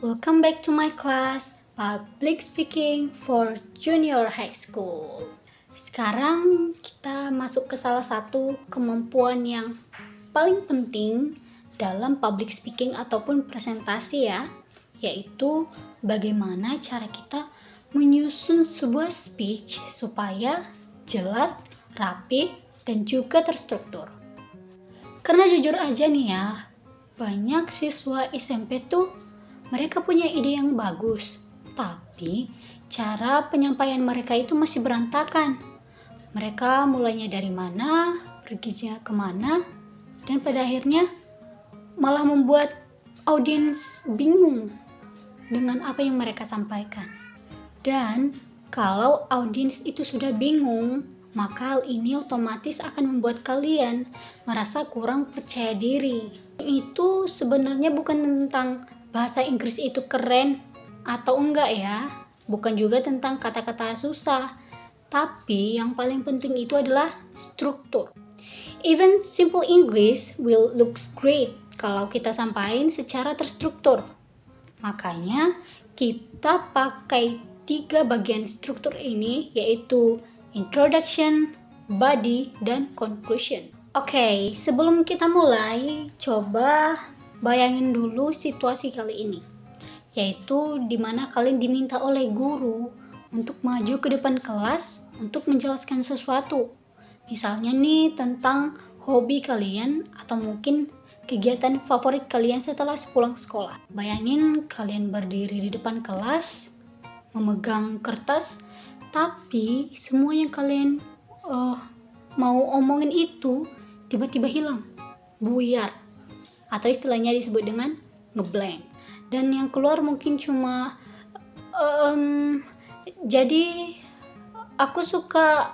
Welcome back to my class, Public Speaking for Junior High School. Sekarang kita masuk ke salah satu kemampuan yang paling penting dalam public speaking ataupun presentasi ya, yaitu bagaimana cara kita menyusun sebuah speech supaya jelas, rapi, dan juga terstruktur. Karena jujur aja nih ya, banyak siswa SMP tuh mereka punya ide yang bagus, tapi cara penyampaian mereka itu masih berantakan. Mereka mulainya dari mana, perginya kemana, dan pada akhirnya malah membuat audiens bingung dengan apa yang mereka sampaikan. Dan kalau audiens itu sudah bingung, maka hal ini otomatis akan membuat kalian merasa kurang percaya diri. Itu sebenarnya bukan tentang bahasa Inggris itu keren atau enggak ya, bukan juga tentang kata-kata susah, tapi yang paling penting itu adalah struktur. Even simple English will looks great kalau kita sampaikan secara terstruktur. Makanya kita pakai 3 bagian struktur ini, yaitu introduction, body, dan conclusion. Oke, sebelum kita mulai, coba bayangin dulu situasi kali ini, yaitu dimana kalian diminta oleh guru untuk maju ke depan kelas untuk menjelaskan sesuatu. Misalnya nih tentang hobi kalian atau mungkin kegiatan favorit kalian setelah pulang sekolah. Bayangin kalian berdiri di depan kelas, memegang kertas, tapi semua yang kalian mau omongin itu tiba-tiba hilang, buyar, atau istilahnya disebut dengan ngeblank. Dan yang keluar mungkin cuma jadi aku suka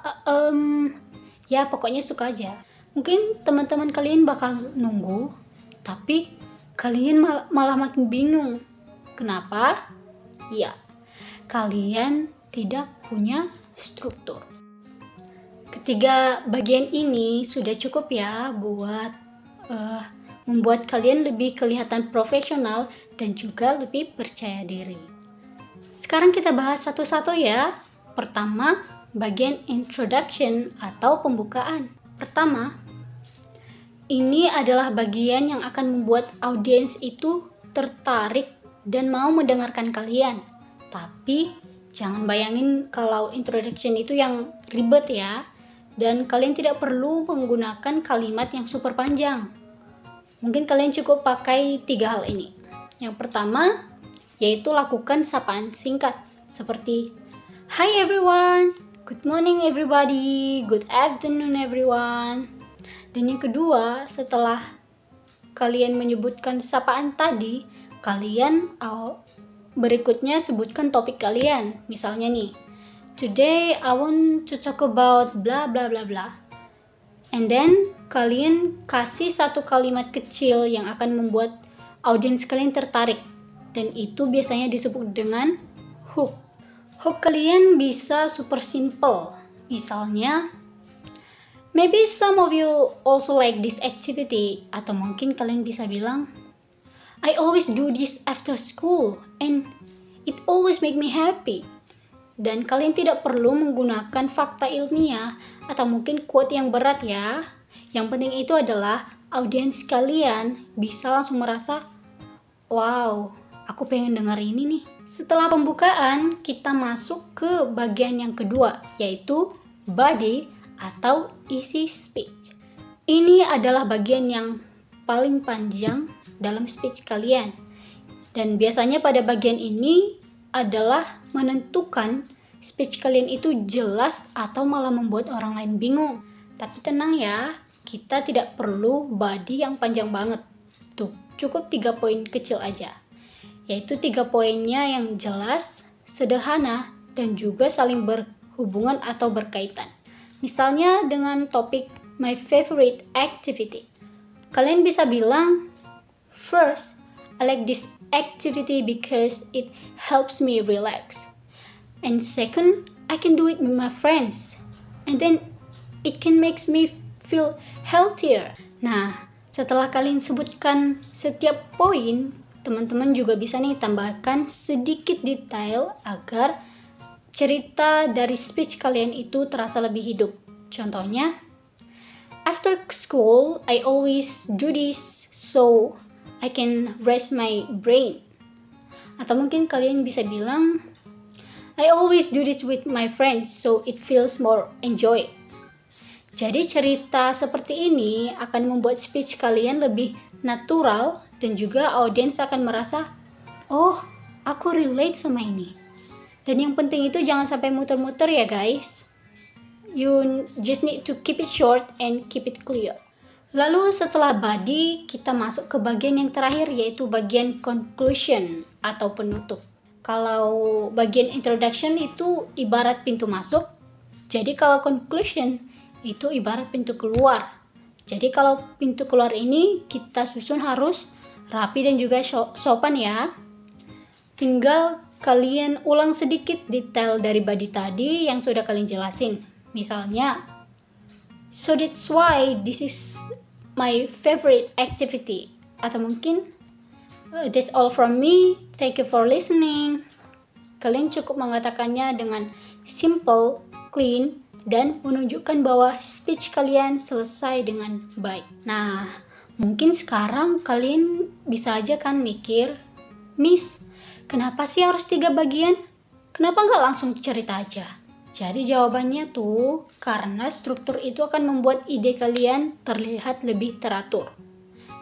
ya pokoknya suka aja. Mungkin teman-teman kalian bakal nunggu, tapi kalian malah makin bingung. Kenapa? Ya, kalian tidak punya struktur. Ketiga bagian ini sudah cukup ya buat membuat kalian lebih kelihatan profesional dan juga lebih percaya diri. Sekarang kita bahas satu-satu ya. Pertama, bagian introduction atau pembukaan. Pertama, ini adalah bagian yang akan membuat audiens itu tertarik dan mau mendengarkan kalian. Tapi jangan bayangin kalau introduction itu yang ribet ya. Dan kalian tidak perlu menggunakan kalimat yang super panjang. Mungkin kalian cukup pakai 3 hal ini. Yang pertama, yaitu lakukan sapaan singkat seperti Hi everyone, good morning everybody, good afternoon everyone. Dan yang kedua, setelah kalian menyebutkan sapaan tadi, kalian berikutnya sebutkan topik kalian. Misalnya nih, today I want to talk about bla bla bla bla. And then kalian kasih satu kalimat kecil yang akan membuat audiens kalian tertarik. Dan itu biasanya disebut dengan hook. Hook kalian bisa super simple. Misalnya, maybe some of you also like this activity. Atau mungkin kalian bisa bilang, I always do this after school and it always make me happy. Dan kalian tidak perlu menggunakan fakta ilmiah atau mungkin quote yang berat ya. Yang penting itu adalah audiens kalian bisa langsung merasa, wow, aku pengen dengar ini nih. Setelah pembukaan, kita masuk ke bagian yang kedua, yaitu body atau isi speech. Ini adalah bagian yang paling panjang dalam speech kalian. Dan biasanya pada bagian ini adalah menentukan speech kalian itu jelas atau malah membuat orang lain bingung. Tapi tenang ya, kita tidak perlu body yang panjang banget. Tuh, cukup 3 poin kecil aja. Yaitu 3 poinnya yang jelas, sederhana, dan juga saling berhubungan atau berkaitan. Misalnya dengan topik my favorite activity. Kalian bisa bilang, first, I like this activity because it helps me relax. And second, I can do it with my friends. And then it can make me feel healthier. Nah, setelah kalian sebutkan setiap poin, teman-teman juga bisa nih tambahkan sedikit detail agar cerita dari speech kalian itu terasa lebih hidup. Contohnya, after school, I always do this so I can rest my brain. Atau mungkin kalian bisa bilang, I always do this with my friends so it feels more enjoy. Jadi cerita seperti ini akan membuat speech kalian lebih natural dan juga audiens akan merasa, oh, aku relate sama ini. Dan yang penting itu jangan sampai muter-muter ya guys. You just need to keep it short and keep it clear. Lalu setelah body, kita masuk ke bagian yang terakhir yaitu bagian conclusion atau penutup. Kalau bagian introduction itu ibarat pintu masuk, jadi kalau conclusion itu ibarat pintu keluar. Jadi kalau pintu keluar ini kita susun harus rapi dan juga sopan ya. Tinggal kalian ulang sedikit detail dari body tadi yang sudah kalian jelasin. Misalnya, so that's why this is my favorite activity. Atau mungkin, that's all from me. Thank you for listening. Kalian cukup mengatakannya dengan simple, clean, dan menunjukkan bahwa speech kalian selesai dengan baik. Nah, mungkin sekarang kalian bisa aja kan mikir, Miss, kenapa sih harus 3 bagian? Kenapa nggak langsung cerita aja? Jadi jawabannya tuh, karena struktur itu akan membuat ide kalian terlihat lebih teratur.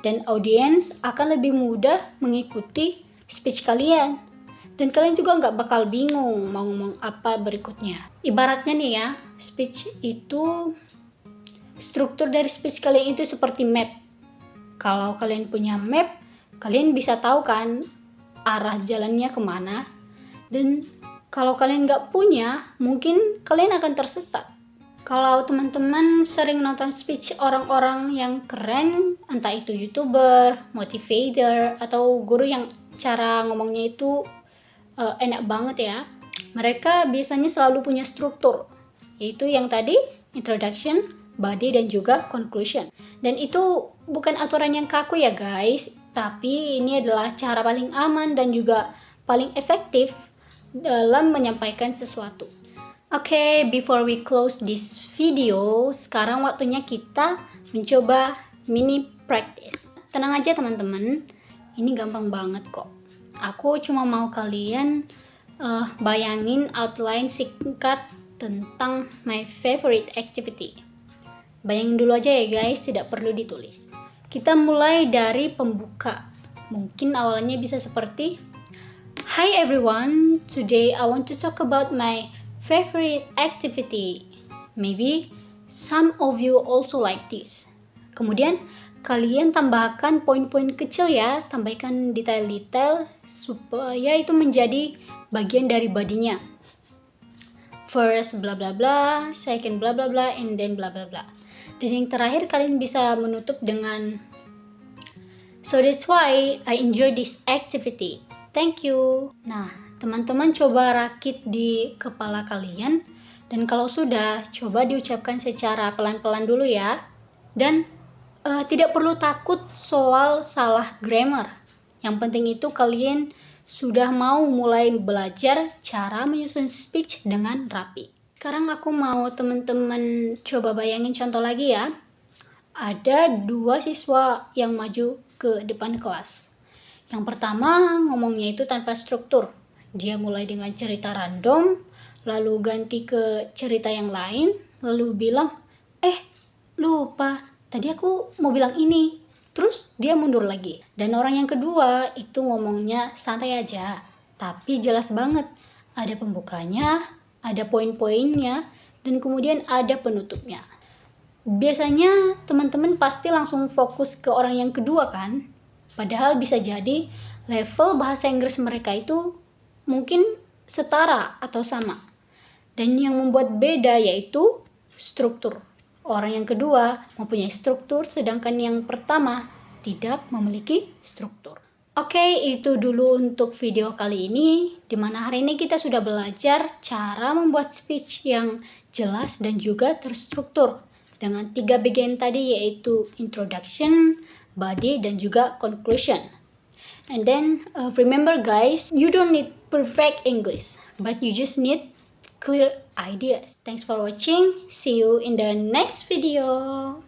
Dan audiens akan lebih mudah mengikuti speech kalian. Dan kalian juga nggak bakal bingung mau ngomong apa berikutnya. Ibaratnya nih ya, speech itu, struktur dari speech kalian itu seperti map. Kalau kalian punya map, kalian bisa tahu kan arah jalannya kemana. Dan kalau kalian nggak punya, mungkin kalian akan tersesat. Kalau teman-teman sering nonton speech orang-orang yang keren, entah itu YouTuber, motivator, atau guru yang cara ngomongnya itu enak banget ya. Mereka biasanya selalu punya struktur, yaitu yang tadi, introduction, body, dan juga conclusion. Dan itu bukan aturan yang kaku ya guys, tapi ini adalah cara paling aman dan juga paling efektif dalam menyampaikan sesuatu. Oke, before we close this video, sekarang waktunya kita mencoba mini practice. Tenang aja teman-teman, ini gampang banget kok. Aku cuma mau kalian bayangin outline singkat tentang my favorite activity. Bayangin dulu aja ya guys, tidak perlu ditulis. Kita mulai dari pembuka. Mungkin awalnya bisa seperti, Hi everyone, today I want to talk about my favorite activity. Maybe some of you also like this. Kemudian kalian tambahkan poin-poin kecil ya, tambahkan detail-detail supaya itu menjadi bagian dari bodinya. First bla bla bla, second bla bla bla, and then bla bla bla. Dan yang terakhir kalian bisa menutup dengan So that's why I enjoy this activity. Thank you. Nah, teman-teman coba rakit di kepala kalian. Dan kalau sudah, coba diucapkan secara pelan-pelan dulu ya. Dan tidak perlu takut soal salah grammar. Yang penting itu kalian sudah mau mulai belajar cara menyusun speech dengan rapi. Sekarang aku mau teman-teman coba bayangin contoh lagi ya. Ada 2 siswa yang maju ke depan kelas. Yang pertama ngomongnya itu tanpa struktur. Dia mulai dengan cerita random, lalu ganti ke cerita yang lain, lalu bilang, lupa, tadi aku mau bilang ini. Terus dia mundur lagi. Dan orang yang kedua itu ngomongnya santai aja, tapi jelas banget. Ada pembukanya, ada poin-poinnya, dan kemudian ada penutupnya. Biasanya teman-teman pasti langsung fokus ke orang yang kedua kan? Padahal bisa jadi level bahasa Inggris mereka itu mungkin setara atau sama. Dan yang membuat beda yaitu struktur. Orang yang kedua mempunyai struktur, sedangkan yang pertama tidak memiliki struktur. Oke, itu dulu untuk video kali ini, di mana hari ini kita sudah belajar cara membuat speech yang jelas dan juga terstruktur. Dengan 3 bagian tadi yaitu introduction, body, dan juga conclusion. And then remember guys, you don't need perfect English, but you just need clear ideas. Thanks for watching. See you in the next video.